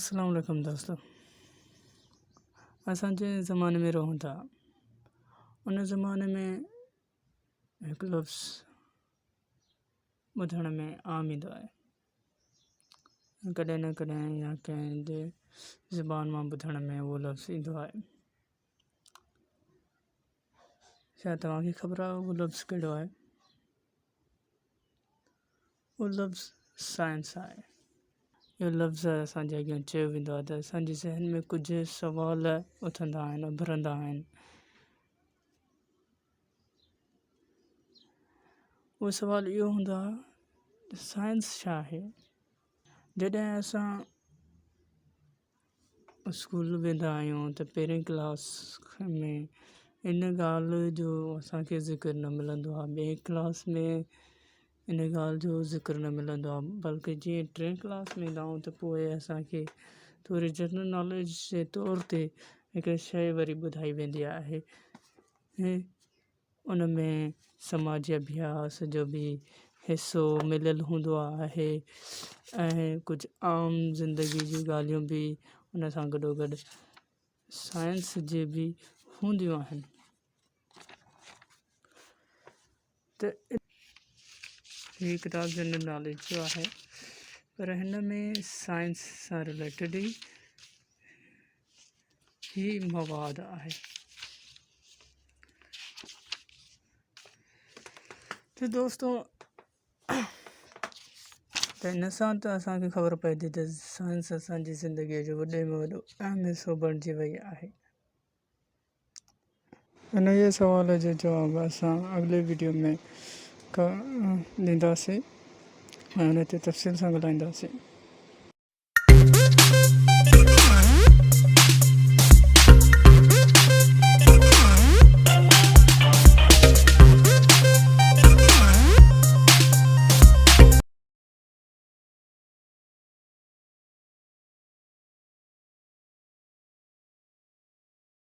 अस्सलाम वालेकुम दोस्तों। असां जंहिं ज़माने में रहूं था उन ज़माने में हिकु लफ़्ज़ ॿुधण में आम ईंदो आहे, कॾहिं न कॾहिं या कंहिं जे ज़बान मां ॿुधण में उहो लफ़्ज़ ईंदो आहे। छा तव्हांखे ख़बर आहे उहो लफ़्ज़ कहिड़ो आहे? उहो लफ़्ज़ साइंस आहे। इहो लफ़्ज़ असांजे अॻियां चयो वेंदो आहे त असांजे ज़हन में कुझु सुवाल उथंदा आहिनि, उभरंदा आहिनि। उहो सुवाल इहो हूंदो आहे त साइंस छा आहे? जॾहिं असां स्कूल वेंदा आहियूं त पहिरीं क्लास में इन ॻाल्हि जो असांखे ज़िक्र न मिलंदो आहे, ॿिए क्लास में इन ॻाल्हि जो ज़िक्र न मिलंदो आहे, बल्कि जीअं टे क्लास में ईंदा आहियूं त पोइ असांखे थोरी जनरल नॉलेज जे तौर ते हिकु शइ वरी ॿुधाई वेंदी आहे ऐं उन में समाजी अभ्यास जो बि हिसो मिलियलु हूंदो आहे ऐं कुझु आम ज़िंदगी जी ॻाल्हियूं बि उन सां गॾोगॾु साइंस जे बि हूंदियूं आहिनि। त हीअ किताब जनरल नॉलेज जो आहे, पर हिन में साइंस सां रिलेटेड ही मवाद आहे। त दोस्तों त इन सां त असांखे ख़बर पए थी त साइंस असांजी ज़िंदगीअ जो वॾे में वॾो अहम हिसो बणिजी वई आहे। इन जे सवाल जो जवाबु असां अॻिले वीडियो में ॾींदासीं ऐं हुन ते तफ़सील सां ॻाल्हाईंदासीं।